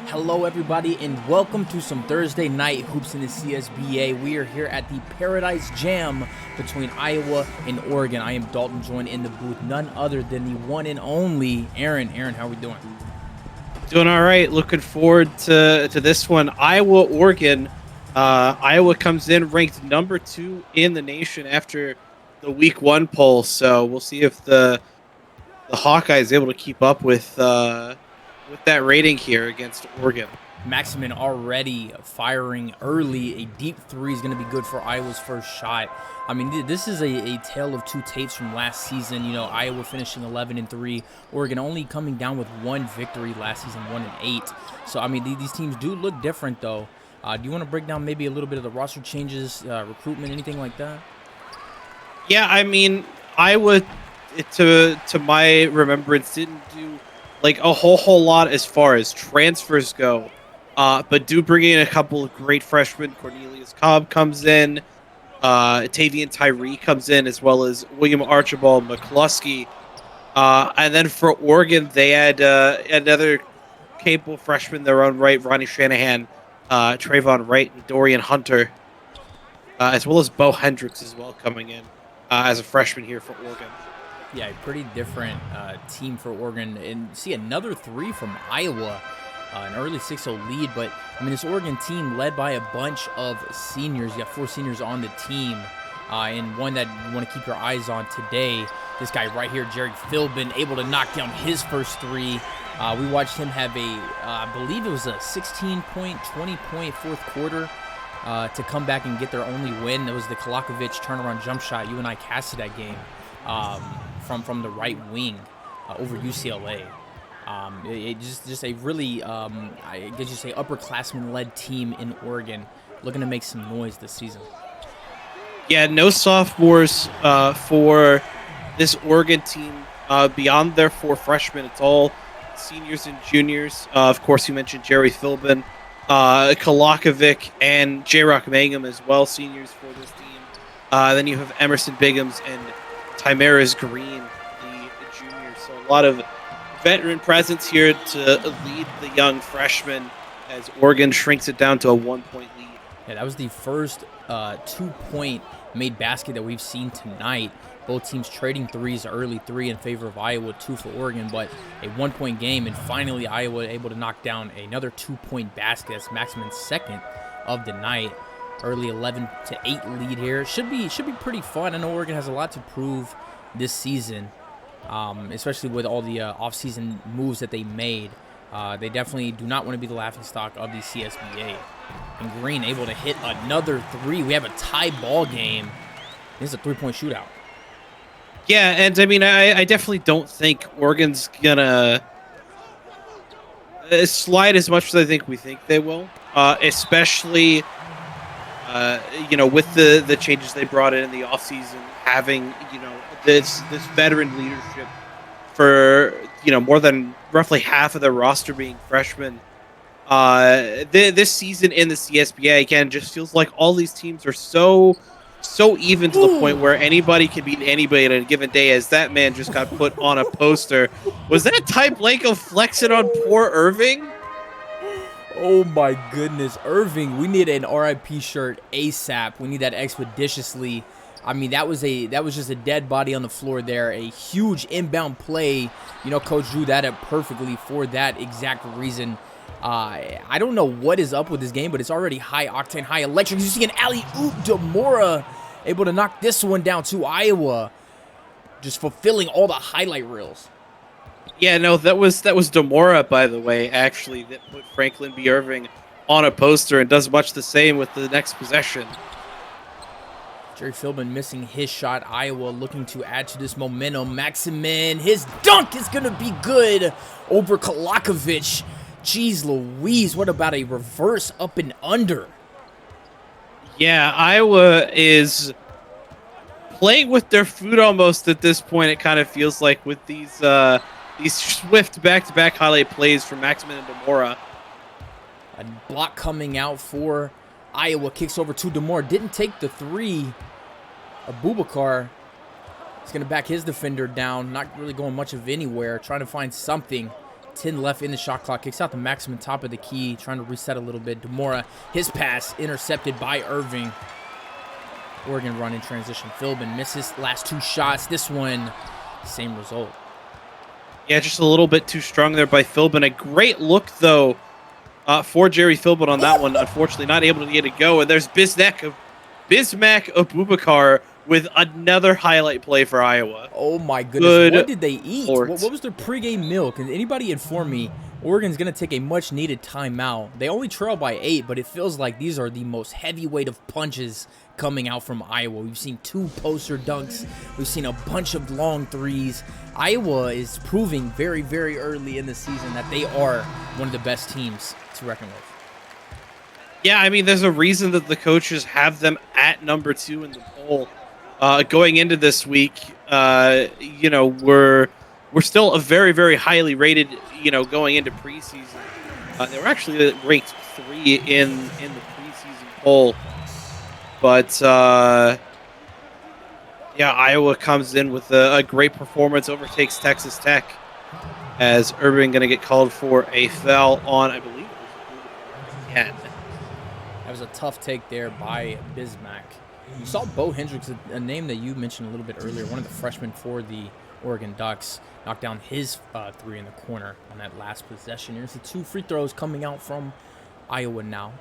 Hello everybody and welcome to some Thursday night hoops in the CSBA. We are here at the Paradise Jam between Iowa and Oregon. I am Dalton, joined in the booth, none other than the one and only Aaron. Aaron, how are we doing? Doing all right. Looking forward to this one. Iowa, Oregon. Iowa comes in ranked number 2 in the nation after the week 1 poll. So we'll see if the Hawkeye is able to keep up with that rating here against Oregon. Maximin already firing early. A deep three is going to be good for Iowa's first shot. I mean, this is a tale of two tapes from last season. You know, Iowa finishing 11-3, Oregon only coming down with 1 victory last season, 1-8. So, I mean, these teams do look different, though. Do you want to break down maybe a little bit of the roster changes, recruitment, anything like that? Yeah, I mean, Iowa, to my remembrance, didn't do like a whole lot as far as transfers go, but do bring in a couple of great freshmen. Cornelius Cobb comes in, Tavian Tyree comes in, as well as William Archibald McCluskey. And then for Oregon, they had another capable freshman in their own right, Ronnie Shanahan, Trayvon Wright, and Dorian Hunter, as well as Bo Hendricks as well coming in as a freshman here for Oregon. Yeah, a pretty different team for Oregon. And see another 3 from Iowa, an early 6-0 lead. But, I mean, this Oregon team led by a bunch of seniors. You got 4 seniors on the team. And one that you want to keep your eyes on today, this guy right here, Jared Philbin, able to knock down his first 3. We watched him have I believe it was a 16-point, 20-point fourth quarter to come back and get their only win. It was the Kolakovic turnaround jump shot. You and I casted that game. um, from the right wing over UCLA. It just a really, I guess you say, upperclassman-led team in Oregon, looking to make some noise this season. Yeah, no sophomores for this Oregon team. Beyond their 4 freshmen, it's all seniors and juniors. Of course, you mentioned Jerry Philbin, Kolakovic, and J-Rock Mangum as well, seniors for this team. Then you have Emerson Biggums and Timaris Green, the juniors. So a lot of veteran presence here to lead the young freshmen as Oregon shrinks it down to a 1-point lead. Yeah, that was the first 2-point made basket that we've seen tonight. Both teams trading threes, early 3 in favor of Iowa, 2 for Oregon, but a 1-point game, and finally Iowa able to knock down another 2-point basket. That's Maximin's second of the night. Early 11-8 lead here. Should be pretty fun. I know Oregon has a lot to prove this season, especially with all the offseason moves that they made. They definitely do not want to be the laughingstock of the CSBA. And Green able to hit another 3. We have a tie ball game. This is a 3-point shootout. Yeah, and I mean, I definitely don't think Oregon's gonna slide as much as I think we think they will, especially with the changes they brought in the offseason, having this veteran leadership for more than roughly half of their roster being freshmen. This season in the CSBA again just feels like all these teams are so even to the point where anybody can beat anybody on a given day. As that man just got put on a poster, was that Ty Blanco flexing on poor Irving? Oh my goodness, Irving! We need an RIP shirt ASAP. We need that expeditiously. I mean, that was just a dead body on the floor there. A huge inbound play. Coach drew that up perfectly for that exact reason. I don't know what is up with this game, but it's already high octane, high electric. You see an alley-oop, Demora able to knock this one down to Iowa, just fulfilling all the highlight reels. Yeah, no, that was Demora, by the way, actually, that put Franklin B. Irving on a poster and does much the same with the next possession. Jerry Philbin missing his shot. Iowa looking to add to this momentum. Maximin, his dunk is going to be good over Kolakovic. Jeez Louise, what about a reverse up and under? Yeah, Iowa is playing with their food almost at this point. It kind of feels like with these swift back-to-back highlight plays from Maximin and Demora. A block coming out for Iowa. Kicks over to Demora. Didn't take the 3. Abubakar is going to back his defender down. Not really going much of anywhere. Trying to find something. 10 left in the shot clock. Kicks out the Maximin top of the key. Trying to reset a little bit. Demora, his pass intercepted by Irving. Oregon run in transition. Philbin misses last 2 shots. This one, same result. Yeah, just a little bit too strong there by Philbin. A great look, though, for Jerry Philbin on that one. Unfortunately, not able to get it go. And there's Bismack Abubakar with another highlight play for Iowa. Oh, my goodness. What did they eat? What was their pregame meal? Can anybody inform me? Oregon's going to take a much-needed timeout. They only trail by 8, but it feels like these are the most heavyweight of punches coming out from Iowa. We've seen 2 poster dunks. We've seen a bunch of long threes. Iowa is proving very, very early in the season that they are one of the best teams to reckon with. Yeah, I mean, there's a reason that the coaches have them at number 2 in the poll. Going into this week, we're still a very, very highly rated, going into preseason. They were actually ranked 3 in the preseason poll. But, Iowa comes in with a great performance, overtakes Texas Tech, as Irving going to get called for a foul on, I believe, That was a tough take there by Bismack. You saw Bo Hendricks, a name that you mentioned a little bit earlier, one of the freshmen for the Oregon Ducks, knocked down his 3 in the corner on that last possession. Here's the 2 free throws coming out from Iowa now.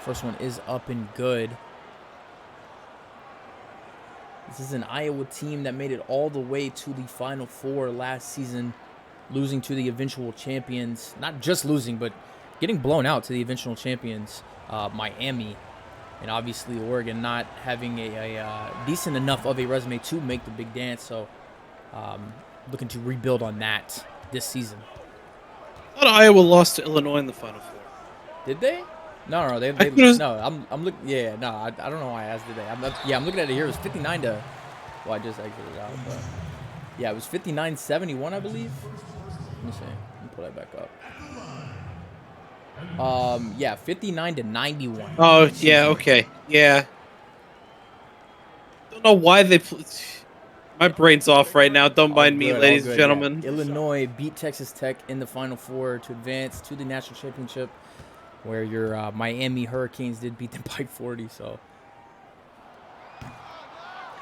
First one is up and good. This is an Iowa team that made it all the way to the Final Four last season, losing to the eventual champions. Not just losing, but getting blown out to the eventual champions, Miami. And obviously Oregon not having a decent enough of a resume to make the big dance. So looking to rebuild on that this season. I thought Iowa lost to Illinois in the Final Four. Did they? No, they no. I'm looking. Yeah, no, I don't know why I asked today. I'm looking at it here. It was 59 to. Well, I just exited out, but yeah, it was 59-71, I believe. Let me see. Let me pull that back up. Yeah, 59-91. Oh yeah, okay, yeah. Don't know why they. My brain's off right now. Don't mind me, ladies and gentlemen. Yeah. Illinois beat Texas Tech in the Final Four to advance to the national championship, where your Miami Hurricanes did beat them by 40. So,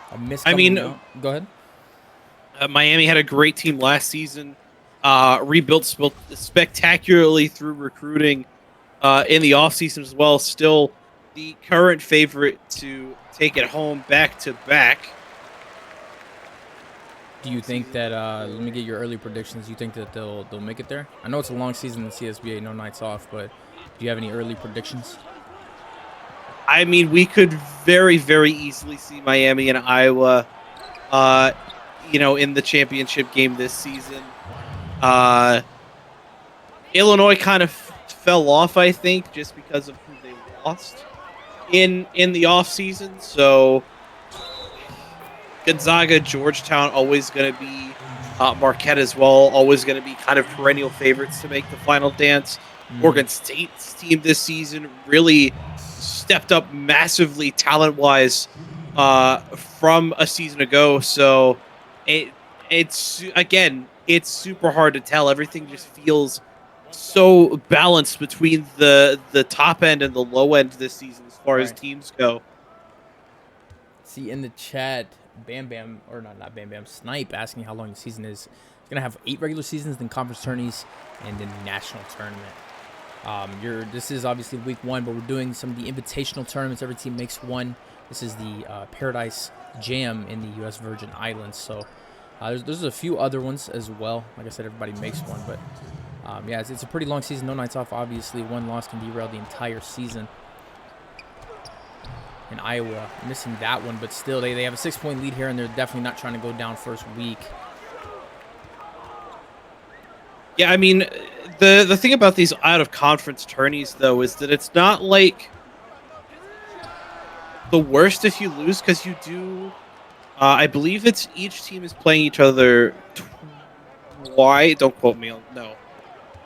go ahead. Miami had a great team last season. Rebuilt spectacularly through recruiting in the offseason as well. Still the current favorite to take it home back to back. Do you think that? Let me get your early predictions. You think that they'll make it there? I know it's a long season in the CSBA, no nights off, but do you have any early predictions? I mean, we could very, very easily see Miami and Iowa, in the championship game this season. Illinois kind of fell off, I think, just because of who they lost in the offseason. So Gonzaga, Georgetown, always going to be Marquette as well, always going to be kind of perennial favorites to make the final dance. Oregon State's team this season really stepped up massively talent-wise from a season ago. So it's super hard to tell. Everything just feels so balanced between the top end and the low end this season as far as teams go. See in the chat, Snipe asking how long the season is. It's gonna have 8 regular seasons, then conference tourneys, and then the national tournament. This is obviously week 1, but we're doing some of the invitational tournaments. Every team makes one. This is the Paradise Jam in the U.S. Virgin Islands. So there's a few other ones as well. Like I said, everybody makes one, but it's a pretty long season. No nights off. Obviously, one loss can derail the entire season. And Iowa missing that one, but still they have a 6-point lead here, and they're definitely not trying to go down first week. Yeah, I mean, the thing about these out-of-conference tourneys, though, is that it's not like the worst if you lose, because you do... I believe it's each team is playing each other twice. Don't quote me. No.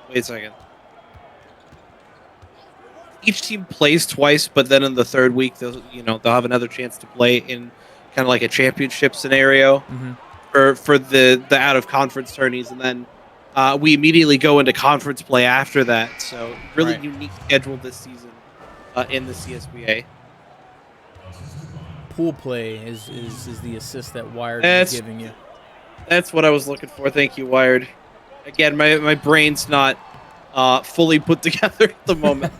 Wait a second. Each team plays twice, but then in the third week, they'll have another chance to play in kind of like a championship scenario for the out-of-conference tourneys, and then we immediately go into conference play after that. So really unique schedule this season in the CSBA. Pool play is the assist that Wired is giving you. That's what I was looking for. Thank you, Wired. Again, my brain's not fully put together at the moment.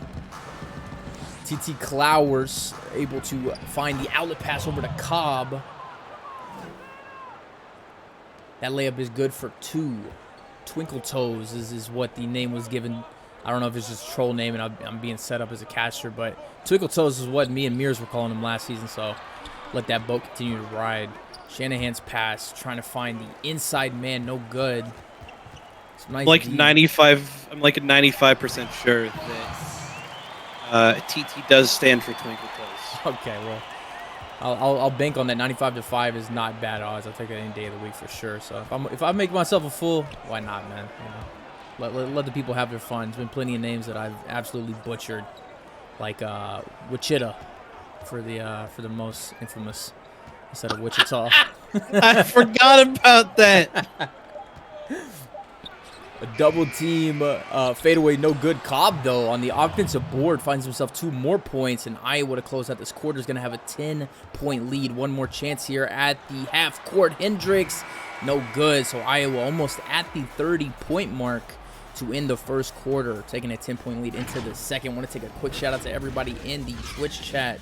TT Clowers able to find the outlet pass over to Cobb. That layup is good for 2. Twinkle Toes is what the name was given. I don't know if it's just a troll name and I'm being set up as a catcher, but Twinkle Toes is what me and Mears were calling him last season, so let that boat continue to ride. Shanahan's pass, trying to find the inside man, no good. Nice like 95. I'm like a 95% sure that TT does stand for Twinkle Toes. Okay, well, I'll bank on that. 95-5 is not bad odds. I'll take it any day of the week for sure. So if I make myself a fool, why not, man? Let the people have their fun. There's been plenty of names that I've absolutely butchered, like Wichita for the most infamous instead of Wichita. I forgot about that. A double team fadeaway, no good. Cobb, though, on the offensive board, finds himself 2 more points, and Iowa to close out this quarter is going to have a 10-point lead. One more chance here at the half court. Hendricks, no good. So Iowa almost at the 30-point mark to end the first quarter, taking a 10-point lead into the second. Want to take a quick shout out to everybody in the Twitch chat.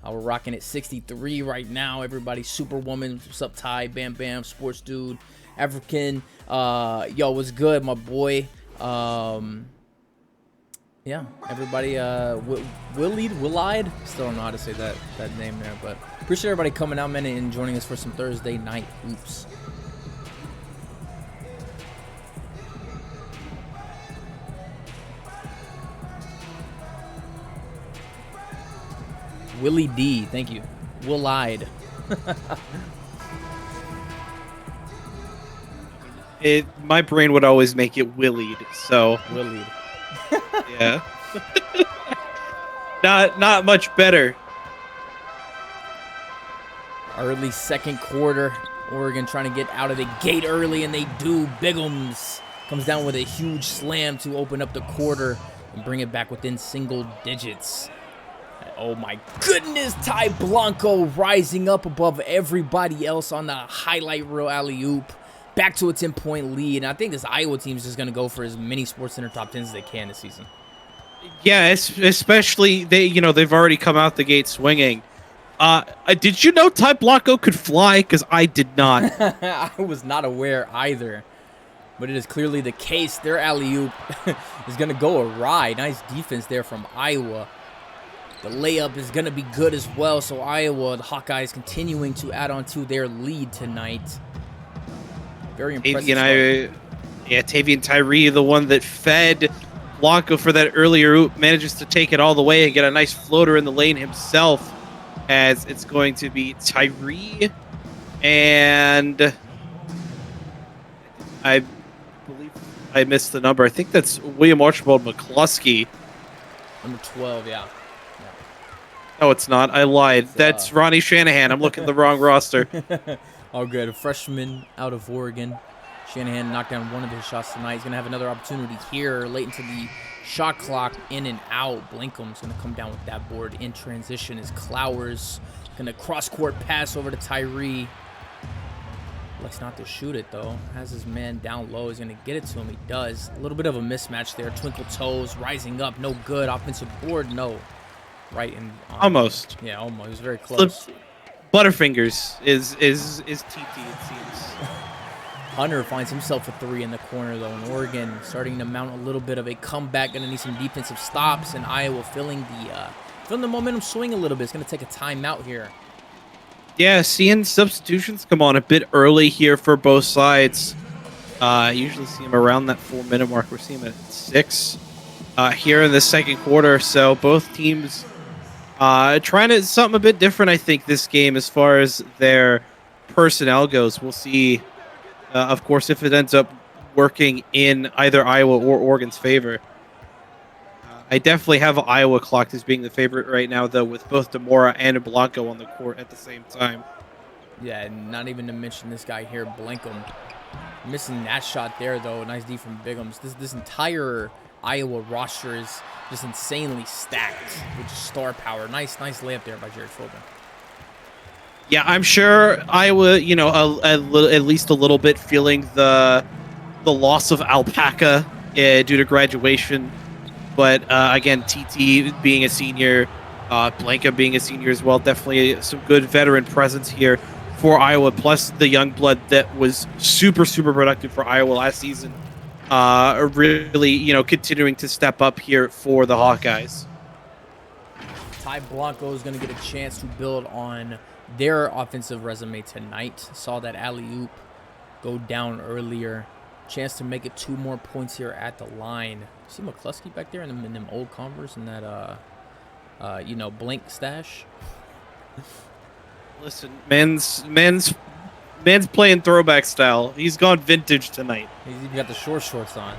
We're rocking at 63 right now. Everybody, Superwoman, what's up, Ty, Bam Bam, Sports Dude, African, yo, what's good, my boy? Yeah, everybody, Willide, still don't know how to say that name there, but appreciate everybody coming out, man, and joining us for some Thursday night hoops. Willie D, thank you. Willide. My brain would always make it Willied, so Willide. yeah. Not much better. Early second quarter, Oregon trying to get out of the gate early, and they do. Bigums comes down with a huge slam to open up the quarter and bring it back within single digits. Oh my goodness, Ty Blanco rising up above everybody else on the highlight reel alley-oop. Back to a 10-point lead, and I think this Iowa team is just going to go for as many SportsCenter top 10s as they can this season. Yeah, especially they've already come out the gate swinging. Did you know Ty Blanco could fly? Because I did not. I was not aware either, but it is clearly the case. Their alley-oop is going to go awry. Nice defense there from Iowa. The layup is going to be good as well, so Iowa, the Hawkeyes, continuing to add on to their lead tonight. Very impressive. Tavian Tyree, the one that fed Blanco for that earlier oop, manages to take it all the way and get a nice floater in the lane himself, as it's going to be Tyree, and I believe I missed the number. I think that's William Archibald McCluskey. Number 12, yeah. No, it's not. I lied. That's Ronnie Shanahan. I'm looking at the wrong roster. All good. A freshman out of Oregon. Shanahan knocked down one of his shots tonight. He's going to have another opportunity here late into the shot clock, in and out. Blankum's going to come down with that board in transition as Clowers going to cross-court pass over to Tyree. Looks not to shoot it, though. Has his man down low. He's going to get it to him. He does. A little bit of a mismatch there. Twinkle toes, rising up. No good. Offensive board, no. Right in. Almost. Yeah, almost. He was very close. Butterfingers is TT, it seems. Hunter finds himself a three in the corner, though, and Oregon starting to mount a little bit of a comeback. Going to need some defensive stops, and Iowa feeling the momentum swing a little bit. It's going to take a timeout here. Yeah, seeing substitutions come on a bit early here for both sides. Usually see them around that 4-minute mark. We're seeing them at 6 here in the second quarter. So both teams trying to something a bit different, I think, this game as far as their personnel goes. We'll see, of course, if it ends up working in either Iowa or Oregon's favor. I definitely have Iowa clocked as being the favorite right now, though, with both Demora and Blanco on the court at the same time. Yeah, and not even to mention this guy here, Blankum. Missing that shot there, though. Nice D from Bigums. This entire Iowa roster is just insanely stacked with just star power. Nice layup there by Jared Philbin. Yeah, I'm sure Iowa, at least a little bit feeling the loss of Alpaca due to graduation. But again, TT being a senior, Blanca being a senior as well, definitely some good veteran presence here for Iowa. Plus the young blood that was super productive for Iowa last season, really continuing to step up here for the Hawkeyes. Ty Blanco is going to get a chance to build on their offensive resume tonight. Saw that alley-oop go down earlier. Chance to make it 2 more points here at the line. See McCluskey back there in them old Converse and that blank stash. Listen, man's playing throwback style. He's gone vintage tonight. He's even got the shorts on.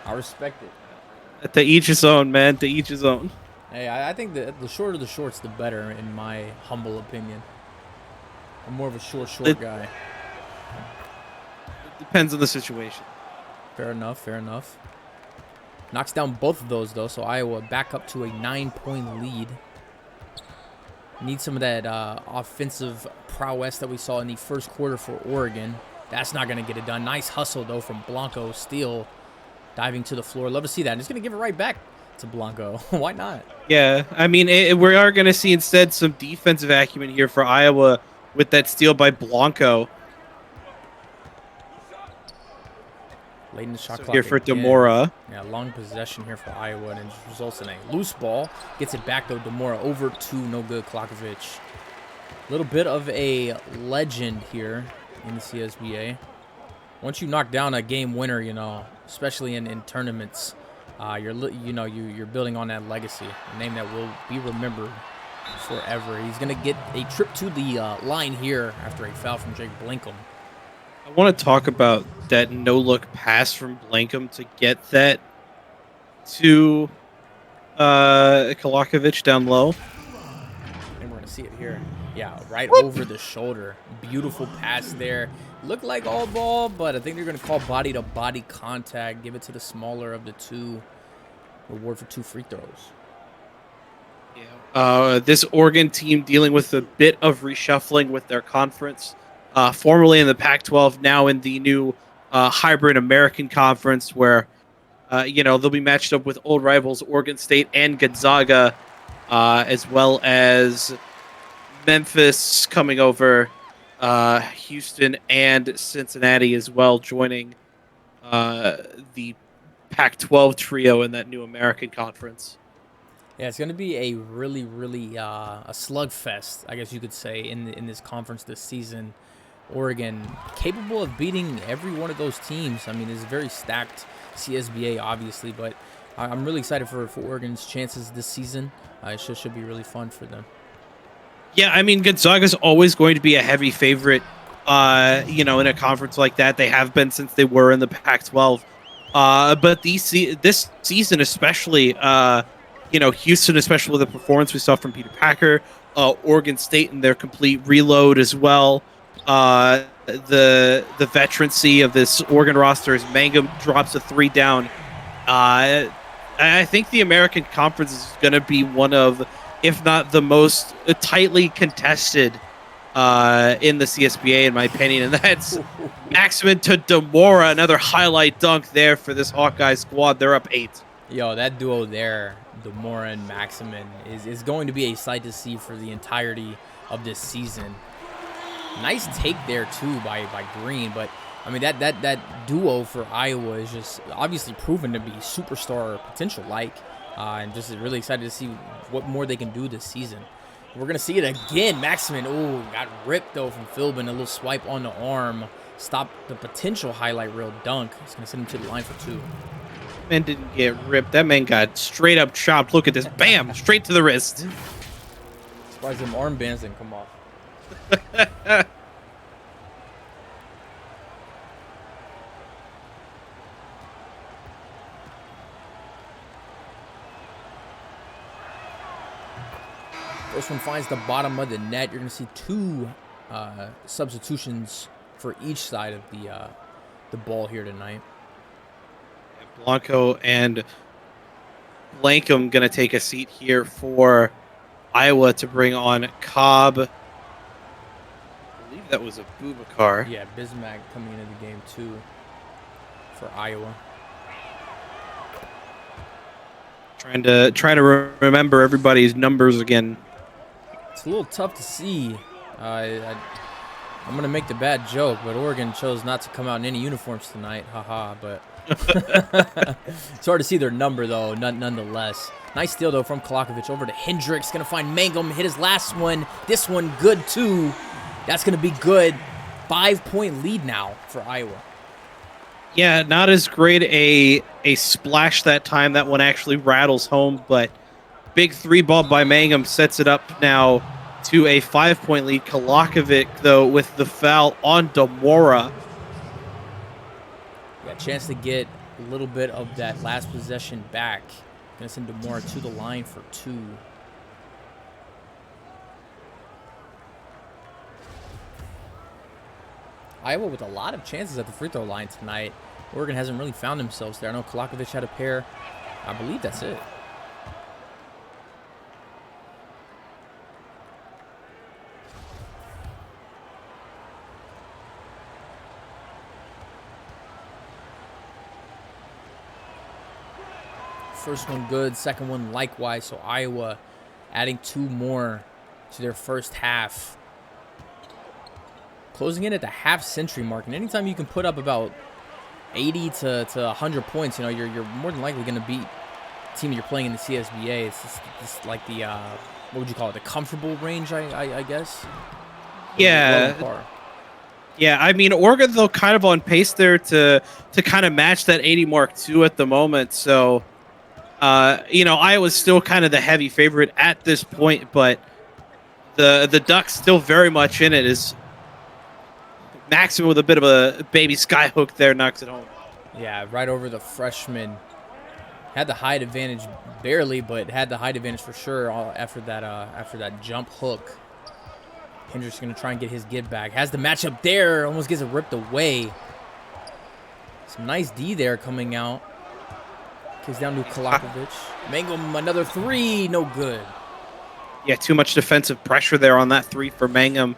I respect it. To each his own, man. To each his own. Hey, I think that the shorter the shorts, the better, in my humble opinion. I'm more of a short guy. Depends on the situation. Fair enough. Knocks down both of those, though, so Iowa back up to a 9-point lead. Need some of that offensive prowess that we saw in the first quarter for Oregon. That's not going to get it done. Nice hustle, though, from Blanco. Steele diving to the floor. Love to see that. I'm just going to give it right back to Blanco. Why not? Yeah, I mean, we are going to see instead some defensive acumen here for Iowa with that steal by Blanco. Late in the shot So clock here for again. Demora. Yeah, long possession here for Iowa, and it just results in a loose ball. Gets it back, though. Demora over to no good. Kolakovic. A little bit of a legend here in the CSBA. Once you knock down a game winner, especially in tournaments, you're building on that legacy, a name that will be remembered forever. He's going to get a trip to the line here after a foul from Jake Blinkum. I want to talk about that no-look pass from Blankham to get that to Kolakovic down low. And we're going to see it here. Yeah, right over the shoulder. Beautiful pass there. Looked like all ball, but I think they're going to call body-to-body contact. Give it to the smaller of the two. Reward for 2 free throws. Yeah. This Oregon team dealing with a bit of reshuffling with their conference. Formerly in the Pac-12, now in the new hybrid American Conference, where they'll be matched up with old rivals Oregon State and Gonzaga, as well as Memphis coming over, Houston and Cincinnati as well, joining the Pac-12 trio in that new American Conference. Yeah, it's going to be a really, really a slugfest, I guess you could say, in this conference this season. Oregon capable of beating every one of those teams. I mean, it's a very stacked CSBA, obviously, but I'm really excited for Oregon's chances this season. It should be really fun for them. Yeah, I mean, Gonzaga's always going to be a heavy favorite, in a conference like that. They have been since they were in the Pac-12. But this season especially, Houston, especially with the performance we saw from Peter Packer, Oregon State and their complete reload as well. The veterancy of this Oregon roster as Mangum drops a 3 down. I think the American Conference is going to be one of, if not the most tightly contested in the CSBA, in my opinion, and that's Maximin to Demora. Another highlight dunk there for this Hawkeye squad. They're up 8. Yo, that duo there, Demora and Maximin, is going to be a sight to see for the entirety of this season. Nice take there too by Green, but I mean that duo for Iowa is just obviously proven to be superstar potential and just really excited to see what more they can do this season. We're gonna see it again. Maximin, got ripped though from Philbin. A little swipe on the arm, stopped the potential highlight reel dunk. It's gonna send him to the line for 2. Man didn't get ripped. That man got straight up chopped. Look at this, bam, straight to the wrist. Surprised them armbands didn't come off. First one finds the bottom of the net. You're going to see 2 substitutions for each side of the ball here tonight. Blanco and Blankham going to take a seat here for Iowa to bring on Cobb. I believe that was a Boubacar. Yeah, Bismack coming into the game too for Iowa. Trying to remember everybody's numbers again. It's a little tough to see. I'm going to make the bad joke, but Oregon chose not to come out in any uniforms tonight. Haha, but it's hard to see their number, though, nonetheless. Nice steal, though, from Kolakovic over to Hendricks. Going to find Mangum. Hit his last one. This one good, too. That's going to be good. 5-point lead now for Iowa. Yeah, not as great a splash that time. That one actually rattles home, but big 3 ball by Mangum sets it up now to a 5-point lead. Kolakovic, though, with the foul on Demora. Got a chance to get a little bit of that last possession back. Going to send Demora to the line for 2. Iowa with a lot of chances at the free throw line tonight. Oregon hasn't really found themselves there. I know Kolakovic had a pair. I believe that's it. First one good, second one likewise. So Iowa adding 2 more to their first half. Closing in at the half-century mark. And anytime you can put up about 80 to 100 points, you know, you're more than likely going to beat the team you're playing in the CSBA. It's like the what would you call it? The comfortable range, I guess. Yeah. Yeah, I mean, Oregon, though, kind of on pace there to kind of match that 80 mark, too, at the moment. So, Iowa's still kind of the heavy favorite at this point, but the Ducks still very much in it. Is Maximum with a bit of a baby skyhook there, knocks it home. Yeah, right over the freshman. Had the height advantage barely, but had the height advantage for sure after that jump hook. Hendricks going to try and get his get back. Has the matchup there. Almost gets it ripped away. Some nice D there coming out. Kicks down to Kolakovic. Mangum, another three. No good. Yeah, too much defensive pressure there on that three for Mangum.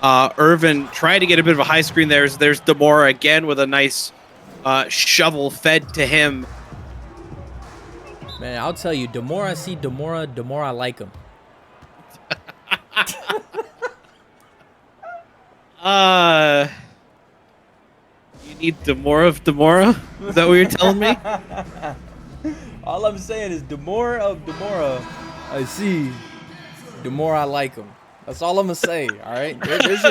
Irvin tried to get a bit of a high screen there. There's Demora again with a nice shovel fed to him. Man, I'll tell you, Demora, I like him. You need Demora of Demora? Is that what you're telling me? All I'm saying is Demora of Demora. I see. Demora, I like him. That's all I'm gonna say. All right. There's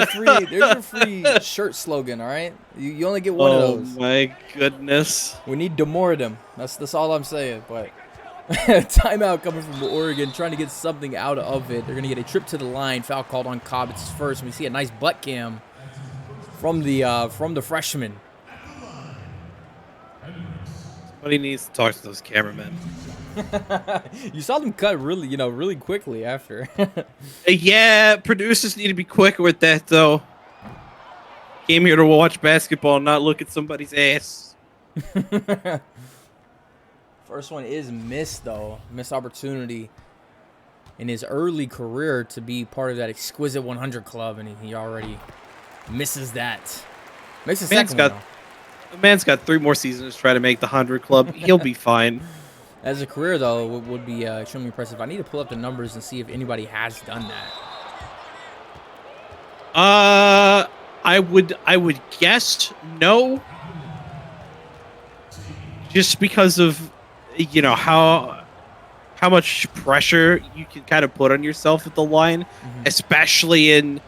your free shirt slogan. All right. You only get one of those. Oh my goodness. We need Demora them. That's all I'm saying. But timeout coming from Oregon, trying to get something out of it. They're gonna get a trip to the line. Foul called on Cobb. It's his first. We see a nice butt cam from the freshman. Somebody needs to talk to those cameramen. You saw them cut really quickly after. Yeah, producers need to be quicker with that, though. Came here to watch basketball, not look at somebody's ass. First one is missed, though. Missed opportunity in his early career to be part of that exquisite 100 club, and he already misses that. Makes the second one, though. The man's got 3 more seasons to try to make the 100 club. He'll be fine. As a career, though, it would be extremely impressive. I need to pull up the numbers and see if anybody has done that. I would guess no. Just because of, how much pressure you can kind of put on yourself at the line, especially in,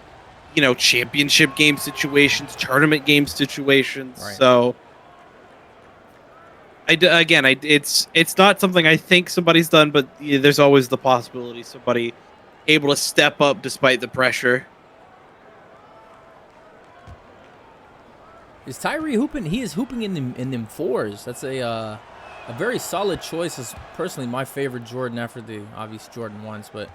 championship game situations, tournament game situations. Right. So, it's not something I think somebody's done, but there's always the possibility somebody able to step up despite the pressure. Is Tyree hooping? He is hooping in them fours. That's a very solid choice. Is personally my favorite Jordan after the obvious Jordan 1s, but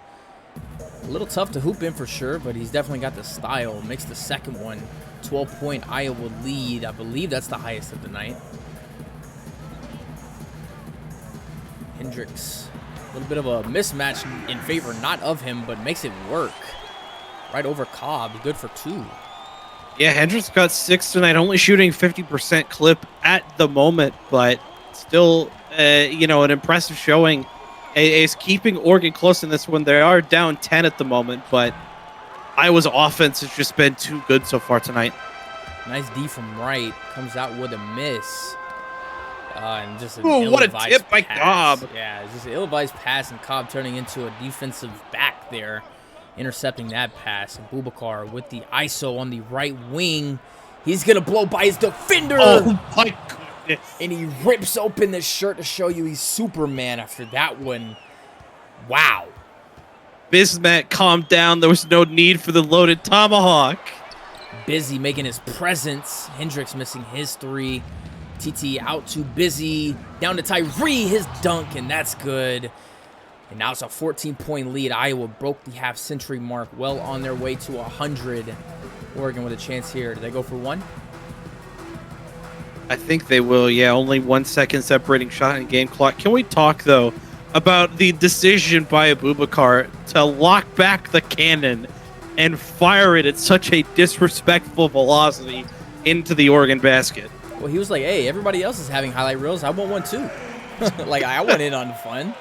a little tough to hoop in for sure, but he's definitely got the style. Makes the second one. 12-point Iowa lead. I believe that's the highest of the night. Hendricks. A little bit of a mismatch in favor, not of him, but makes it work. Right over Cobb. Good for 2. Yeah, Hendricks got 6 tonight, only shooting 50% clip at the moment, but still, an impressive showing. Is keeping Oregon close in this one. They are down 10 at the moment, but Iowa's offense has just been too good so far tonight. Nice D from right. Comes out with a miss. And just an what a tip by pass. Cobb. Yeah, it's just an ill-advised pass, and Cobb turning into a defensive back there, intercepting that pass. And Bubakar with the ISO on the right wing. He's going to blow by his defender. Oh, my goodness. And he rips open the shirt to show you he's Superman after that one. Wow. Bismack calmed down. There was no need for the loaded tomahawk. Busy making his presence. Hendricks missing his 3. TT out to Busy. Down to Tyree. His dunk, and that's good. And now it's a 14-point lead. Iowa broke the half-century mark. Well on their way to 100. Oregon with a chance here. Did they go for 1? I think they will, yeah. Only 1 second separating shot in game clock. Can we talk, though, about the decision by Abubakar to lock back the cannon and fire it at such a disrespectful velocity into the Oregon basket? Well, he was like, hey, everybody else is having highlight reels. I want one, too. Like, I went in on the fun.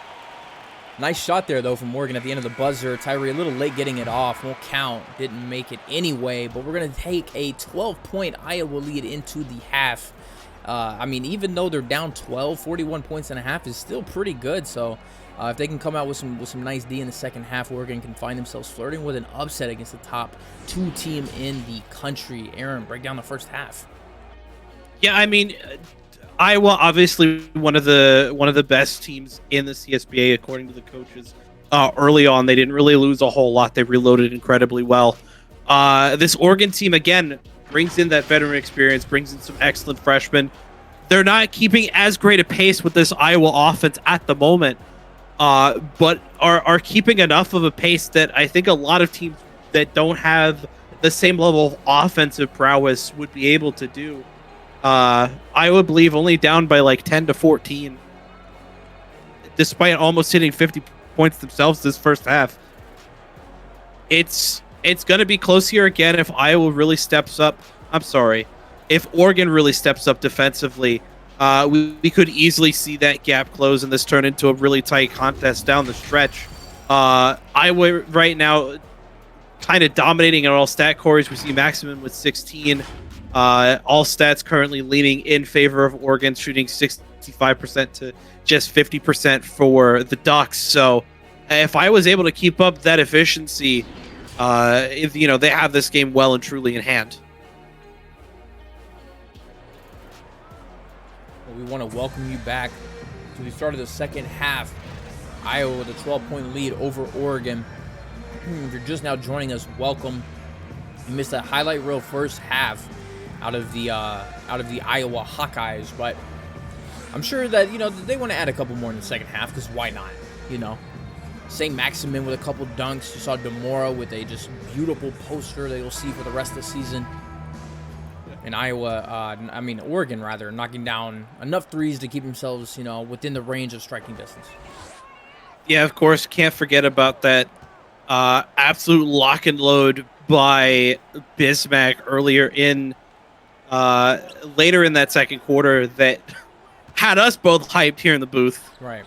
Nice shot there, though, from Oregon at the end of the buzzer. Tyree a little late getting it off. Won't count. Didn't make it anyway. But we're going to take a 12-point Iowa lead into the half I mean, even though they're down 12, 41 points and a half is still pretty good. So if they can come out with some nice D in the second half, Oregon can find themselves flirting with an upset against the top 2 team in the country. Aaron, break down the first half. Yeah, I mean, Iowa obviously one of the best teams in the CSBA according to the coaches. Early on, they didn't really lose a whole lot. They reloaded incredibly well. This Oregon team again brings in that veteran experience, brings in some excellent freshmen. They're not keeping as great a pace with this Iowa offense at the moment, but are keeping enough of a pace that I think a lot of teams that don't have the same level of offensive prowess would be able to do. I would believe only down by like 10 to 14, despite almost hitting 50 points themselves this first half. It's going to be close here again if Iowa really steps up. I'm sorry. If Oregon really steps up defensively, we could easily see that gap close and this turn into a really tight contest down the stretch. Iowa right now kind of dominating in all stat cores. We see Maximum with 16. All stats currently leaning in favor of Oregon, shooting 65% to just 50% for the Ducks. So if I was able to keep up that efficiency, they have this game well and truly in hand. Well, we want to welcome you back to the start of the second half. Iowa with a 12-point lead over Oregon. If you're just now joining us, welcome. You missed that highlight reel first half out of the Iowa Hawkeyes, but I'm sure that they want to add a couple more in the second half because why not? St. Maximin with a couple dunks. You saw Demora with a just beautiful poster that you'll see for the rest of the season. And Oregon rather, knocking down enough threes to keep themselves within the range of striking distance. Yeah, of course, can't forget about that absolute lock and load by Bismack earlier later in that second quarter that had us both hyped here in the booth. Right.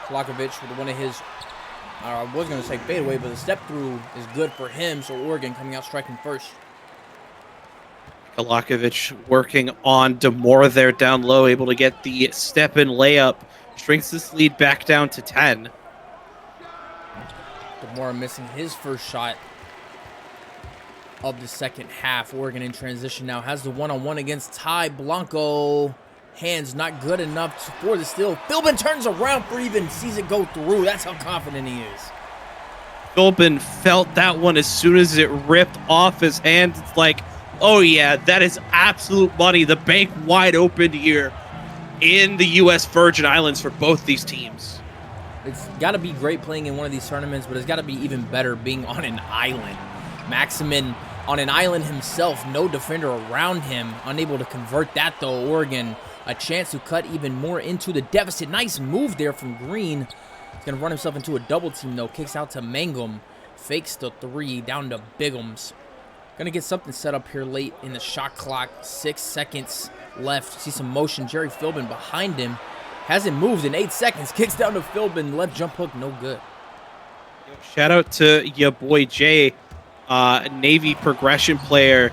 Kolakovic with one of his, I was going to say fadeaway, but the step through is good for him, so Oregon coming out striking first. Kolakovic working on Demora there down low, able to get the step-in layup, shrinks this lead back down to 10. Demora missing his first shot of the second half. Oregon in transition now has the one-on-one against Ty Blanco. Hands not good enough for the steal. Philbin turns around for even sees it go through. That's how confident he is. Philbin felt that one as soon as it ripped off his hand. It's like, oh yeah, that is absolute money. The bank wide open here in the U.S. Virgin Islands for both these teams. It's got to be great playing in one of these tournaments, but it's got to be even better being on an island. Maximin on an island himself, no defender around him, unable to convert that though. Oregon a chance to cut even more into the deficit. Nice move there from Green. He's going to run himself into a double team though. Kicks out to Mangum. Fakes the three down to Bigums. Going to get something set up here late in the shot clock. 6 seconds left. See some motion. Jerry Philbin behind him. Hasn't moved in 8 seconds. Kicks down to Philbin. Left jump hook, no good. Shout out to your boy Jay, Navy progression player.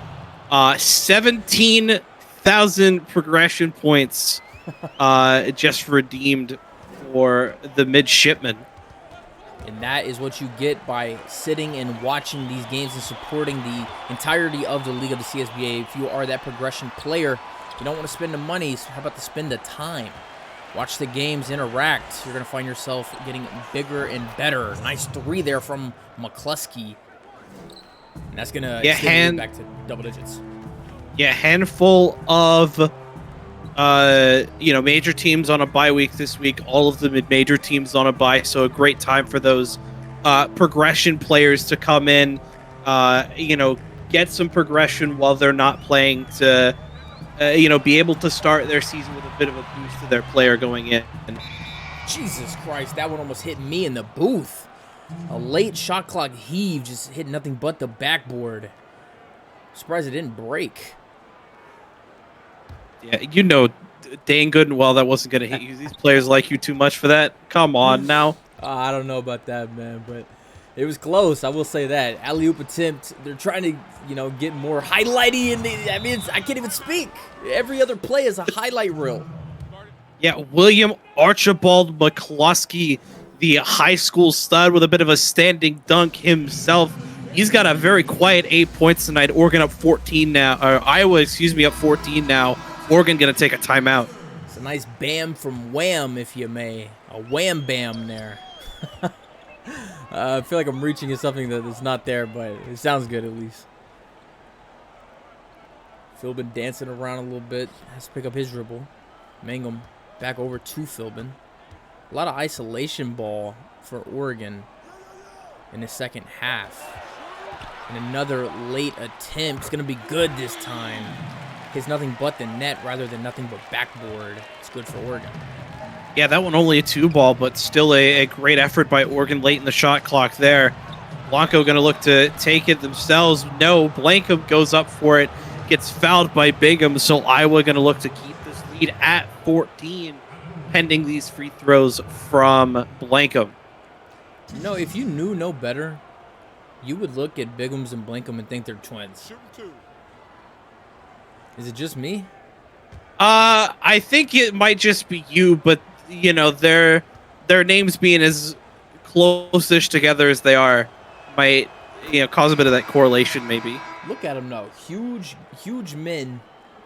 17,000 progression points just redeemed for the midshipman. And that is what you get by sitting and watching these games and supporting the entirety of the league of the CSBA. If you are that progression player, you don't want to spend the money, so how about to spend the time? Watch the games, interact. You're going to find yourself getting bigger and better. Nice three there from McCluskey. And that's going to get back to double digits. Yeah, handful of major teams on a bye week this week. All of the mid-major teams on a bye, so a great time for those progression players to come in, get some progression while they're not playing to, be able to start their season with a bit of a boost to their player going in. Jesus Christ, that one almost hit me in the booth. A late shot clock heave just hit nothing but the backboard. Surprised it didn't break. Yeah, dang good and well that wasn't going to hit you. These players like you too much for that. Come on now. I don't know about that, man, but It was close, I will say that. Alley-oop attempt. They're trying to, get more highlighty. I can't even speak. Every other play is a highlight reel. Yeah, William Archibald McCluskey, the high school stud with a bit of a standing dunk himself. He's got a very quiet 8 points tonight. Oregon up 14 now. Or Iowa, up 14 now. Oregon going to take a timeout. It's a nice bam from Wham, if you may. A wham bam there. I feel like I'm reaching at something that is not there, but it sounds good at least. Philbin dancing around a little bit. Has to pick up his dribble. Mangum back over to Philbin. A lot of isolation ball for Oregon in the second half. And another late attempt. It's going to be good this time. Hits nothing but the net rather than nothing but backboard. It's good for Oregon. Yeah, that one only a 2-ball, but still a great effort by Oregon late in the shot clock there. Blanco going to look to take it themselves. No, Blanco goes up for it. Gets fouled by Bingham, so Iowa going to look to keep this lead at 14, pending these free throws from Blanco. If you knew no better, you would look at Bigums and Blankham and think they're twins. Is it just me? I think it might just be you, but their names being as close-ish together as they are might cause a bit of that correlation maybe. Look at them though, huge men,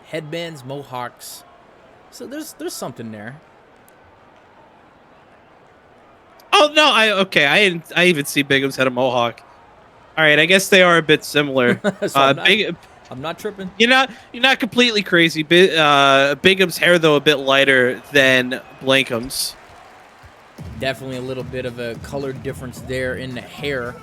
headbands, mohawks. So there's something there. Oh no, I even see Bigum's had a mohawk. All right, I guess they are a bit similar. I'm not tripping. You're not completely crazy. Bingham's hair though a bit lighter than Blankham's. Definitely a little bit of a color difference there in the hair.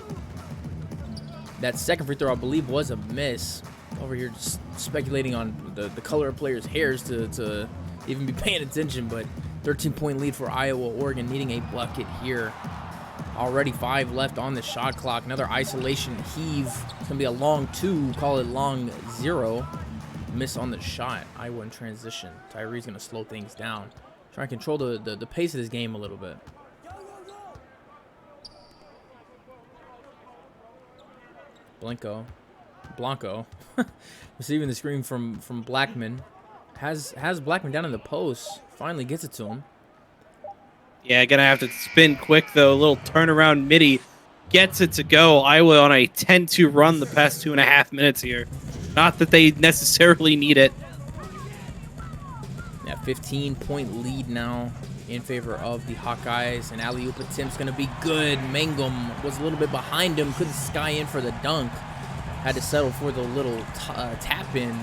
That second free throw, I believe, was a miss. Over here just speculating on the color of players' hairs to even be paying attention, but 13-point lead for Iowa. Oregon needing a bucket here. Already 5 left on the shot clock. Another isolation heave. It's going to be a long 2. Call it long 0. Miss on the shot. Iowa in transition. Tyree's going to slow things down. Trying to control the pace of this game a little bit. Blanco. Receiving the screen from Blackman. Has Blackman down in the post. Finally gets it to him. Yeah, gonna have to spin quick though. A little turnaround midi gets it to go. Iowa on a 10-2 run the past 2.5 minutes here. Not that they necessarily need it. Yeah, 15-point lead now in favor of the Hawkeyes. And alley-oop attempt's gonna be good. Mangum was a little bit behind him. Couldn't sky in for the dunk. Had to settle for the little tap in.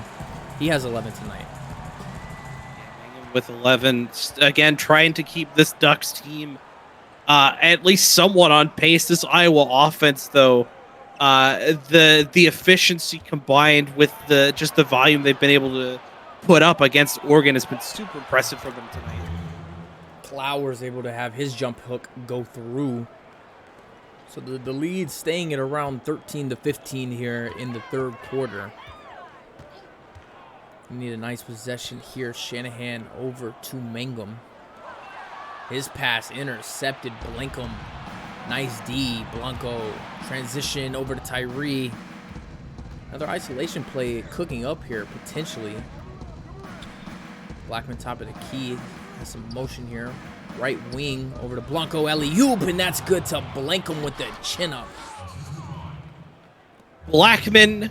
He has 11 tonight. With 11, again, trying to keep this Ducks team at least somewhat on pace. This Iowa offense, though, the efficiency combined with the volume they've been able to put up against Oregon has been super impressive for them tonight. Clower's able to have his jump hook go through. So the lead staying at around 13-15 here in the third quarter. We need a nice possession here. Shanahan over to Mangum. His pass intercepted. Blankham. Nice D. Blanco. Transition over to Tyree. Another isolation play cooking up here, potentially. Blackman top of the key. Has some motion here. Right wing over to Blanco. Alley-oop, and that's good to Blankham with the chin up. Blackman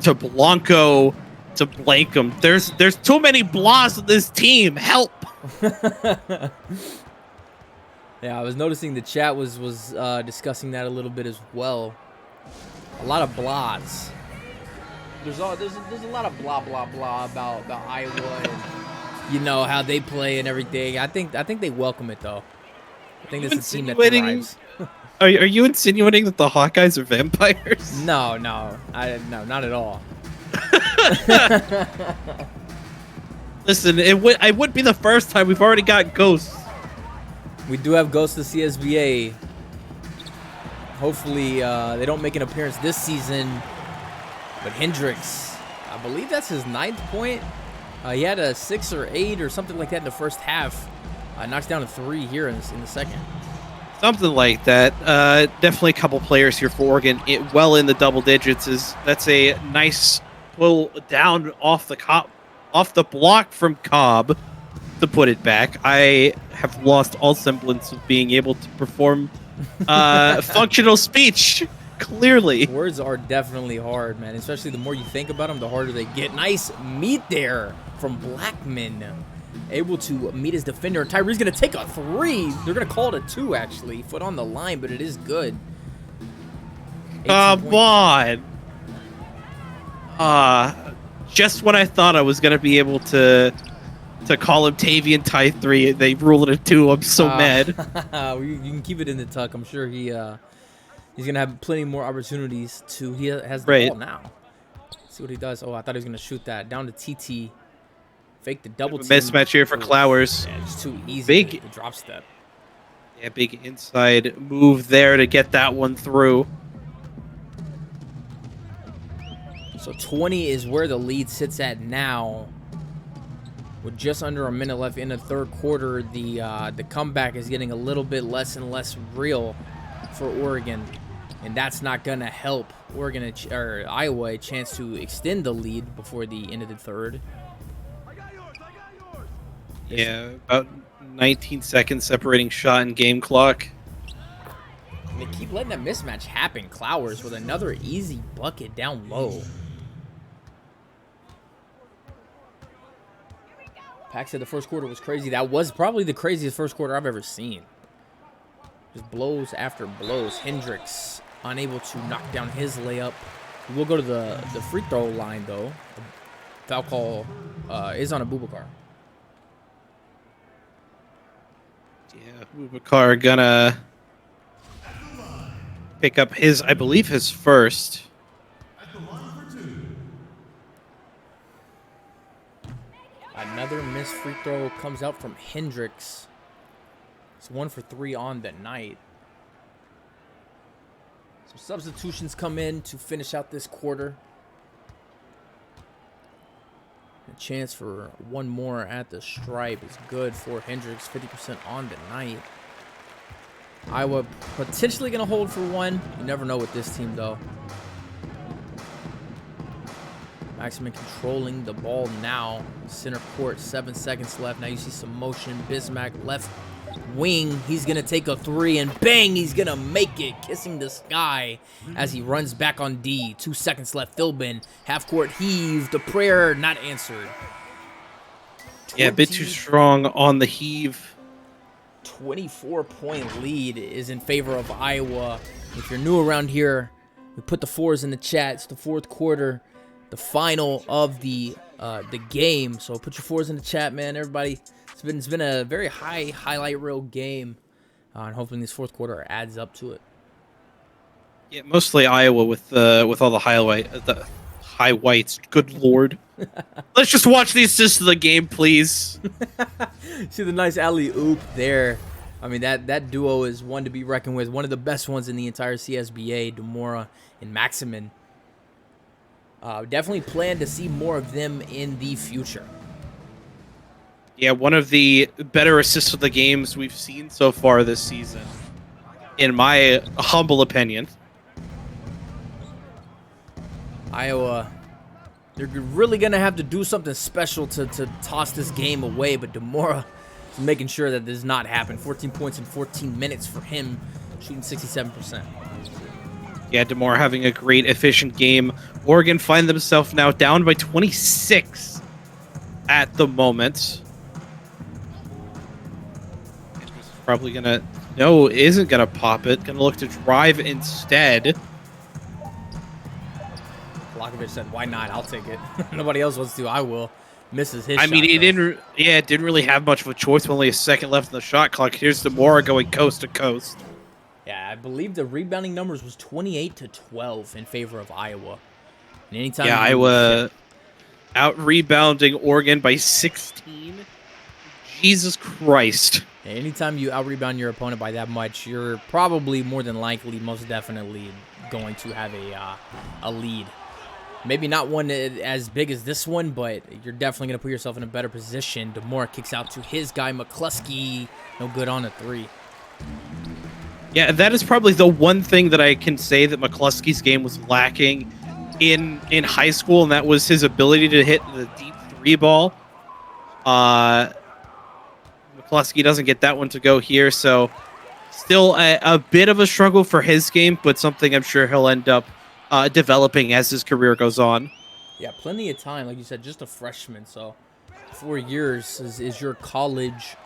to Blanco to Blankham. There's too many blahs on this team. Help. Yeah, I was noticing the chat was discussing that a little bit as well. A lot of blahs. There's a lot of blah blah blah about Iowa and how they play and everything. I think they welcome it though. I think this is a team that thrives. Are you insinuating that the Hawkeyes are vampires? No, not at all. Listen, it would be the first time. We've already got Ghosts. We do have Ghosts of CSBA. Hopefully, they don't make an appearance this season. But Hendricks, I believe that's his 9th point. He had a 6 or 8 or something like that in the first half. Knocks down a 3 here in the second. Something like that. Definitely a couple players here for Oregon. Well in the double digits that's a nice pull down off the block from Cobb to put it back. I have lost all semblance of being able to perform functional speech. Clearly, Words are definitely hard, man. Especially the more you think about them, the harder they get. Nice meet there from Blackman. Able to meet his defender. Tyree's going to take a 3. They're going to call it a 2, actually. Foot on the line, but it is good. come on. Just when I thought I was going to be able to call him Tavian Ty 3, they ruled it a 2. I'm so mad. You can keep it in the tuck. I'm sure he's going to have plenty more opportunities to. He has the ball now. Let's see what he does. Oh, I thought he was going to shoot that. Down to TT. Fake the double team. Mismatch here for Clowers. Yeah, it's too easy. Big the drop step. Yeah, big inside move there to get that one through. So 20 is where the lead sits at now. With just under a minute left in the third quarter, the comeback is getting a little bit less and less real for Oregon, and that's not gonna help Oregon or Iowa a chance to extend the lead before the end of the third. Yeah, about 19 seconds separating shot and game clock. They keep letting that mismatch happen. Clowers with another easy bucket down low. Pack said the first quarter was crazy. That was probably the craziest first quarter I've ever seen. Just blows after blows. Hendricks unable to knock down his layup. We'll go to the free throw line, though. Foul call is on Abubakar. Yeah, Abubakar gonna pick up I believe his first. Another missed free throw comes out from Hendricks. It's 1 for 3 on the night. Some substitutions come in to finish out this quarter. A chance for one more at the stripe is good for Hendricks. 50% on the night. Iowa potentially going to hold for one. You never know with this team, though. Maximin controlling the ball now. Center court, 7 seconds left. Now you see some motion. Bismack left wing. He's going to take a 3, and bang, he's going to make it. Kissing the sky as he runs back on D. 2 seconds left. Philbin, half court heave. The prayer not answered. Yeah, a bit too strong on the heave. 24-point lead is in favor of Iowa. If you're new around here, we put the 4s in the chat. It's the fourth quarter. The final of the game. So put your 4s in the chat, man. Everybody, it's been a very high highlight reel game, and hopefully this fourth quarter adds up to it. Yeah, mostly Iowa with all the high whites. Good lord. Let's just watch the assists of the game, please. See the nice alley oop there. I mean, that duo is one to be reckoned with. One of the best ones in the entire CSBA, Demora and Maximin. Definitely plan to see more of them in the future. Yeah, one of the better assists of the games we've seen so far this season, in my humble opinion. Iowa, they're really going to have to do something special to toss this game away, but Demora is making sure that does not happen. 14 points in 14 minutes for him, shooting 67%. Yeah, Demore having a great, efficient game. Oregon find themselves now down by 26 at the moment. Probably gonna... No, isn't gonna pop it. Gonna look to drive instead. Lakovic said, why not? I'll take it. Nobody else wants to. I will. Misses his I mean, shot, he though. didn't really have much of a choice with only a second left in the shot clock. Here's Demore going coast to coast. Yeah, I believe the rebounding numbers was 28-12 in favor of Iowa. And anytime Iowa out rebounding Oregon by 16. Jesus Christ. Anytime you out rebound your opponent by that much, you're probably more than likely, most definitely going to have a lead. Maybe not one as big as this one, but you're definitely going to put yourself in a better position. Demore kicks out to his guy, McCluskey. No good on a 3. Yeah, that is probably the one thing that I can say that McCluskey's game was lacking in high school, and that was his ability to hit the deep three ball. Uh, McCluskey doesn't get that one to go here, so still a bit of a struggle for his game, but something I'm sure he'll end up developing as his career goes on. Yeah, plenty of time. Like you said, just a freshman. So 4 years is your college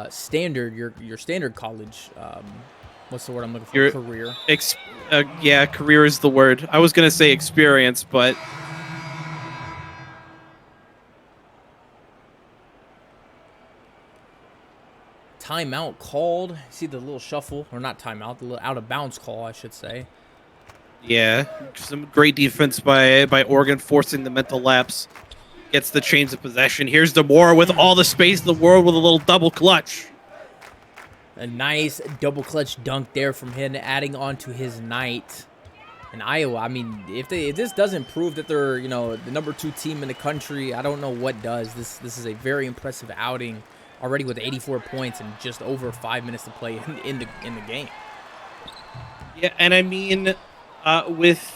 standard, your standard college. What's the word I'm looking for? Your Career. yeah, career is the word. I was gonna say experience, but Timeout called. See the little shuffle, or not timeout, the little out of bounds call, I should say. yeah, some great defense by Oregon, forcing the mental lapse. Gets the chains of possession. Here's Demora with all the space in the world with a little double clutch. A nice double clutch dunk there from him, adding on to his night. And Iowa, I mean, if this doesn't prove that they're, the #2 team in the country, I don't know what does. This is a very impressive outing already with 84 points and just over 5 minutes to play in the game. Yeah, and I mean, with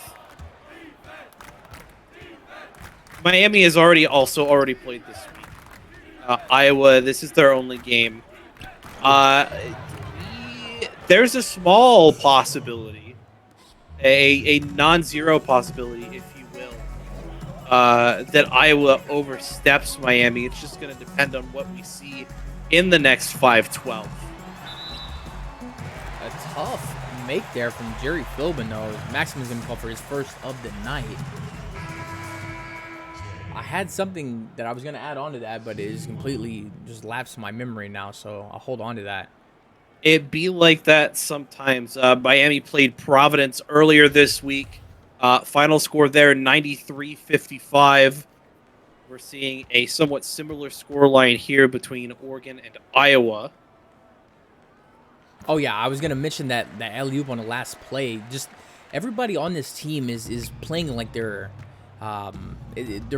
Miami has already played this week. Iowa, this is their only game. There's a small possibility, a non-zero possibility, if you will, that Iowa oversteps Miami. It's just going to depend on what we see in the next 5-12. A tough make there from Jerry Philbin, though. Maxim is going to call for his first of the night. I had something that I was going to add on to that, but it is completely just lapsed my memory now, so I'll hold on to that. It be like that sometimes. Miami played Providence earlier this week. Final score there, 93-55. We're seeing a somewhat similar scoreline here between Oregon and Iowa. Oh, yeah, I was going to mention that alley-oop on the last play. Just everybody on this team is playing like they're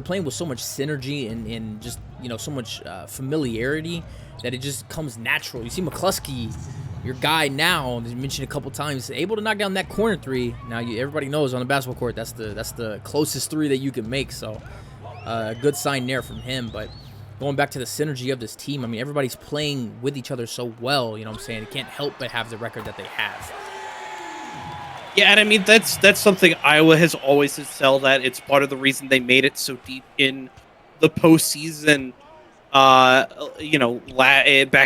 playing with so much synergy and just, so much familiarity that it just comes natural. You see McCluskey, your guy now, as you mentioned a couple times, able to knock down that corner three. Now, everybody knows on the basketball court, that's the closest three that you can make. So, a good sign there from him. But going back to the synergy of this team, I mean, everybody's playing with each other so well. You know what I'm saying? They can't help but have the record that they have. Yeah, and I mean, that's something Iowa has always excelled at. It's part of the reason they made it so deep in the postseason. Back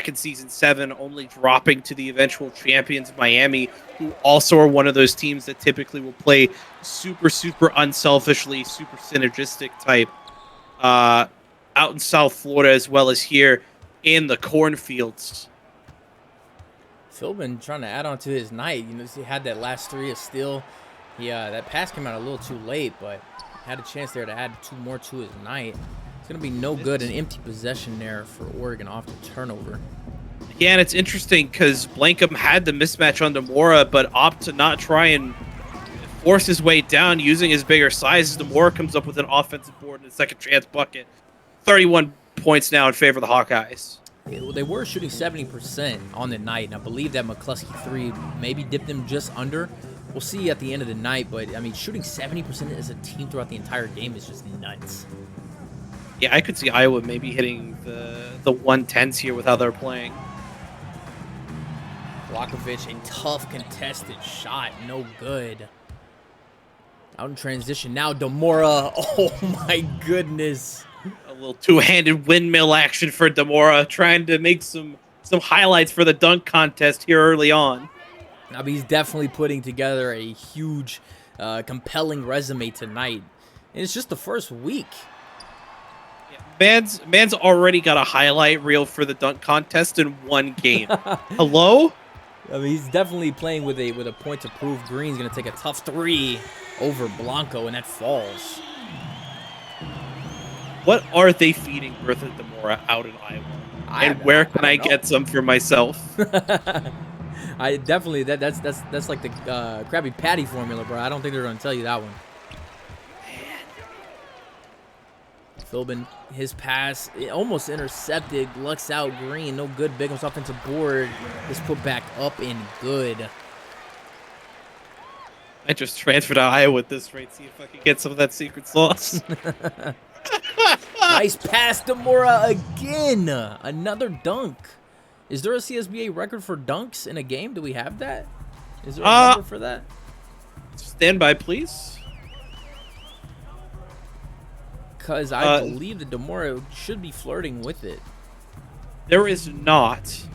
in season 7, only dropping to the eventual champions Miami, who also are one of those teams that typically will play super, super unselfishly, super synergistic type out in South Florida as well as here in the cornfields. Philbin trying to add on to his night. He had that last three of steal. Yeah, that pass came out a little too late, but had a chance there to add 2 more to his night. It's going to be no good. An empty possession there for Oregon off the turnover. Yeah, and it's interesting because Blankham had the mismatch on Demora, but opted to not try and force his way down using his bigger size. Demora comes up with an offensive board and a second chance bucket. 31 points now in favor of the Hawkeyes. They were shooting 70% on the night, and I believe that McCluskey 3 maybe dipped them just under. We'll see at the end of the night, but, I mean, shooting 70% as a team throughout the entire game is just nuts. Yeah, I could see Iowa maybe hitting the 110s here with how they're playing. Vlahovic, a tough contested shot, no good. Out in transition now, Demora. Oh, my goodness. A little two-handed windmill action for Demora, trying to make some highlights for the dunk contest here early on. Now, he's definitely putting together a huge, compelling resume tonight. And it's just the first week. Man's already got a highlight reel for the dunk contest in one game. Hello? I mean, he's definitely playing with a point to prove. Green's going to take a tough 3 over Blanco, and that falls. What are they feeding Bertha Demora out in Iowa? And where can I get some for myself? I definitely that's like the Krabby Patty formula, bro. I don't think they're going to tell you that one. Philbin, his pass almost intercepted. Lucks out Green. No good. Bigham's offensive board is put back up and good. I just transferred to Iowa at this rate. See if I can get some of that secret sauce. Nice pass to Mora again. Another dunk. Is there a CSBA record for dunks in a game? Do we have that? Is there a number for that? Stand by, please. Because I believe that Demora should be flirting with it. There is not.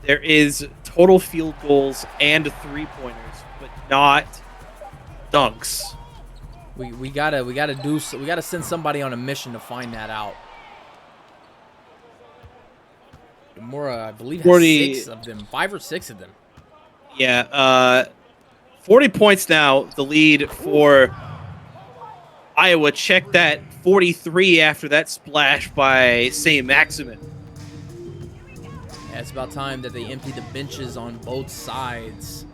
There is total field goals and 3-pointers, but not dunks. We gotta send somebody on a mission to find that out. Demora, I believe, has 6 of them, 5 or 6 of them. Yeah, 40 points now, the lead for Iowa. Check that, 43 after that splash by St. Maximin. Yeah, it's about time that they empty the benches on both sides.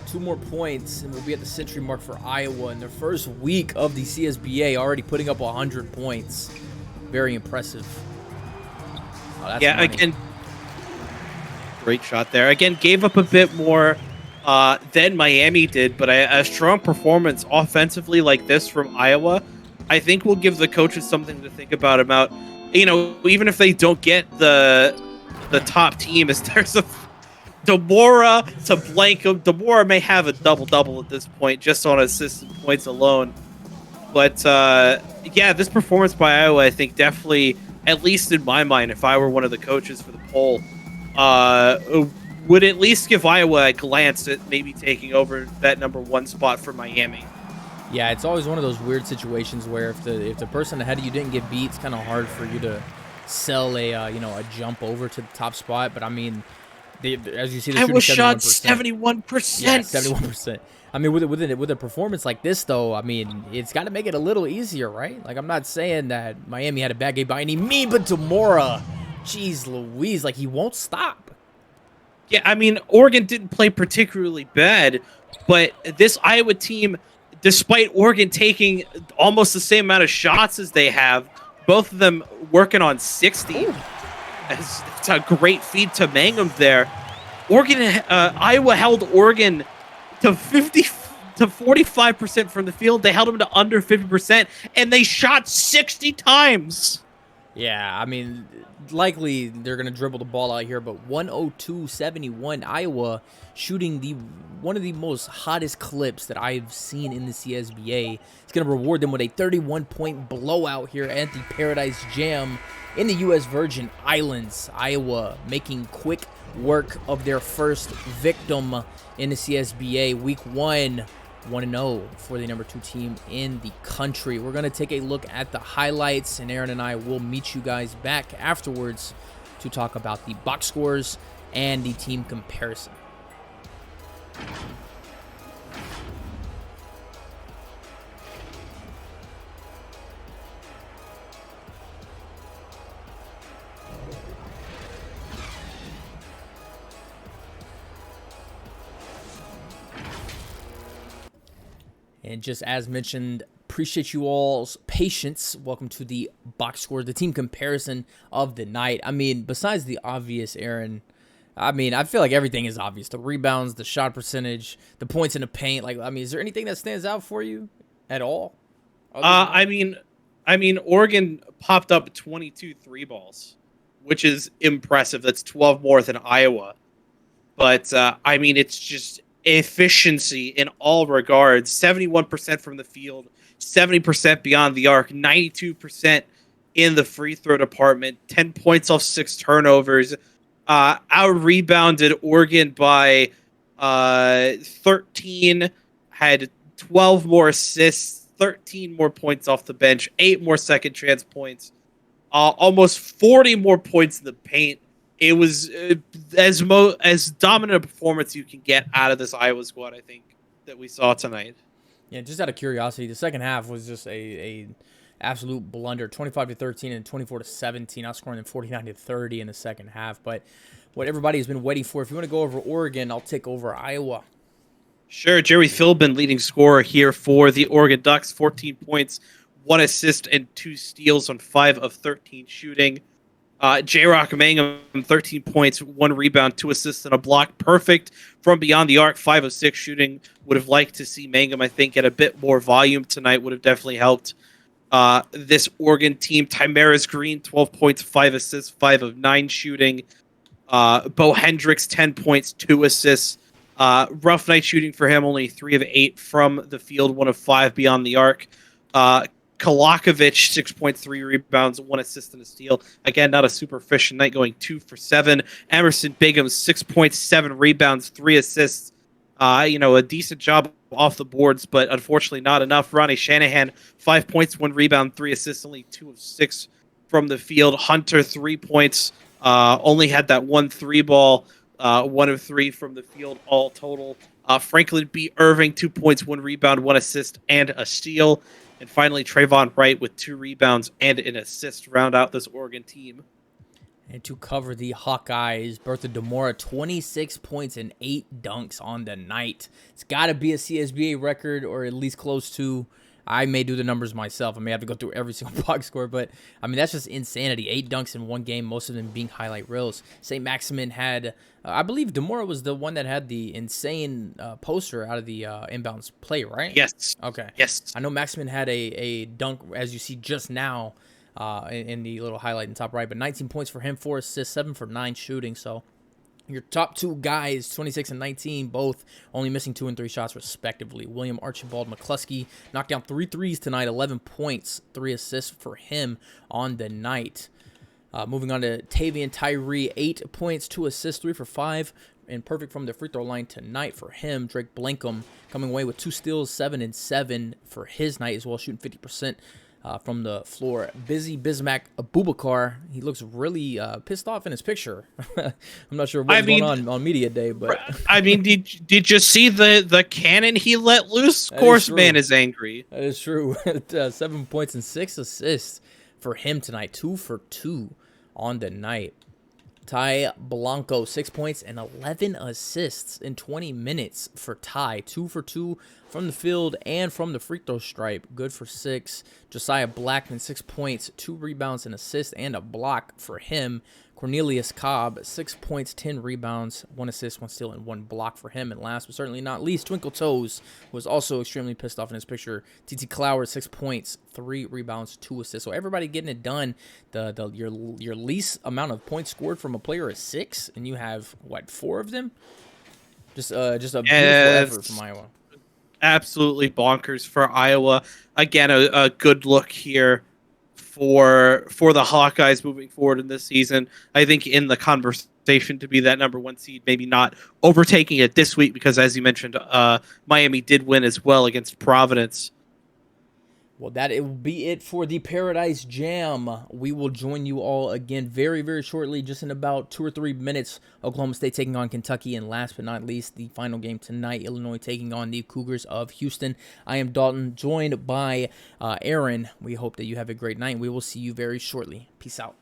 2 more points, and we'll be at the century mark for Iowa in their first week of the CSBA, already putting up 100 points. Very impressive. Oh, that's money. Again, great shot there. Again, gave up a bit more than Miami did, but a strong performance offensively like this from Iowa, I think will give the coaches something to think about, even if they don't get the top team, as there's a Demora to Blanco. Demora may have a double-double at this point just on assists and points alone. But, yeah, this performance by Iowa, I think definitely, at least in my mind, if I were one of the coaches for the poll, would at least give Iowa a glance at maybe taking over that #1 spot for Miami. Yeah, it's always one of those weird situations where if the person ahead of you didn't get beat, it's kind of hard for you to sell a jump over to the top spot. But I mean, as you see, Iowa shot 71%. Yeah, 71%. I mean, with a performance like this, though, I mean, it's got to make it a little easier, right? Like, I'm not saying that Miami had a bad game by any means, but Demora, jeez Louise, like, he won't stop. Yeah, I mean, Oregon didn't play particularly bad, but this Iowa team, despite Oregon taking almost the same amount of shots as they have, both of them working on 60. It's a great feed to Mangum there. Iowa held Oregon to 45% from the field. They held them to under 50%, and they shot 60 times. Yeah, I mean, likely they're going to dribble the ball out here, but 102-71, Iowa shooting one of the most hottest clips that I've seen in the CSBA. It's going to reward them with a 31-point blowout here at the Paradise Jam in the U.S. Virgin Islands. Iowa making quick work of their first victim in the CSBA. Week 1, 1-0 for the #2 team in the country. We're going to take a look at the highlights, and Aaron and I will meet you guys back afterwards to talk about the box scores and the team comparison. And just as mentioned, appreciate you all's patience. Welcome to the box score, the team comparison of the night. I mean, besides the obvious, Aaron, I mean, I feel like everything is obvious. The rebounds, the shot percentage, the points in the paint. Like, I mean, is there anything that stands out for you at all? I mean, Oregon popped up 22 3 balls, which is impressive. That's 12 more than Iowa. But, I mean, it's just efficiency in all regards. 71% from the field, 70% beyond the arc, 92% in the free throw department, 10 points off 6 turnovers. Out-rebounded Oregon by 13, had 12 more assists, 13 more points off the bench, 8 more second chance points, almost 40 more points in the paint. It was as dominant a performance you can get out of this Iowa squad, I think, that we saw tonight. Yeah, just out of curiosity, the second half was just a absolute blunder, 25-13 and 24-17, outscoring them 49-30 in the second half. But what everybody has been waiting for, if you want to go over Oregon, I'll take over Iowa. Sure, Jerry Philbin, leading scorer here for the Oregon Ducks, 14 points, 1 assist and 2 steals on 5 of 13 shooting. J-Rock Mangum, 13 points, 1 rebound, 2 assists, and a block. Perfect from beyond the arc, 5 of 6 shooting. Would have liked to see Mangum, I think, get a bit more volume tonight. Would have definitely helped this Oregon team. Tymaris Green, 12 points, 5 assists, 5 of 9 shooting. Bo Hendricks, 10 points, 2 assists. Rough night shooting for him, only 3 of 8 from the field, 1 of 5 beyond the arc. Kolakovic, 6.3 rebounds, 1 assist and a steal. Again, not a super efficient night, going 2 for 7. Emerson Bigham, 6.7 rebounds, 3 assists. A decent job off the boards, but unfortunately not enough. Ronnie Shanahan, 5 points, 1 rebound, 3 assists, only 2 of 6 from the field. Hunter, 3 points, only had that 1 3-ball, 1 of 3 from the field, all total. Franklin B. Irving, 2 points, 1 rebound, 1 assist, and a steal. And finally, Trayvon Wright with 2 rebounds and an assist to round out this Oregon team. And to cover the Hawkeyes, Bertha Demora, 26 points and 8 dunks on the night. It's got to be a CSBA record, or at least close to. I may do the numbers myself. I may have to go through every single box score, but I mean, that's just insanity. 8 dunks in one game, most of them being highlight reels. St. Maximin had, I believe Demora was the one that had the insane poster out of the inbounds play, right? Yes. Okay. Yes. I know Maximin had a dunk, as you see just now, in the little highlight in the top right, but 19 points for him, 4 assists, 7 for 9 shooting, so your top 2 guys, 26 and 19, both only missing 2 and 3 shots respectively. William Archibald McCluskey knocked down 3 threes tonight, 11 points, 3 assists for him on the night. Moving on to Tavian Tyree, 8 points, 2 assists, 3 for 5, and perfect from the free throw line tonight for him. Drake Blankham coming away with 2 steals, 7 and 7 for his night as well, shooting 50%. From the floor. Busy Bismack Abubakar. He looks really pissed off in his picture. I'm not sure what's going on media day, but I mean, did you see the cannon he let loose? Of course, man is angry. That is true. 7 points and 6 assists for him tonight. 2 for 2 on the night. Ty Blanco, 6 points and 11 assists in 20 minutes for Ty. 2 for 2 from the field and from the free throw stripe. Good for 6. Josiah Blackman, 6 points, 2 rebounds, an assist, and a block for him. Cornelius Cobb, 6 points, 10 rebounds, 1 assist, 1 steal, and 1 block for him. And last but certainly not least, Twinkle Toes was also extremely pissed off in his picture. TT Clower, 6 points, 3 rebounds, 2 assists. So everybody getting it done. Your least amount of points scored from a player is 6, and you have, what, 4 of them? Just a beautiful effort from Iowa. Absolutely bonkers for Iowa. Again, a good look here for the Hawkeyes moving forward in this season. I think in the conversation to be that number 1 seed, maybe not overtaking it this week because, as you mentioned, Miami did win as well against Providence. Well, that it will be it for the Paradise Jam. We will join you all again very, very shortly, just in about 2 or 3 minutes. Oklahoma State taking on Kentucky, and last but not least, the final game tonight, Illinois taking on the Cougars of Houston. I am Dalton, joined by Aaron. We hope that you have a great night. We will see you very shortly. Peace out.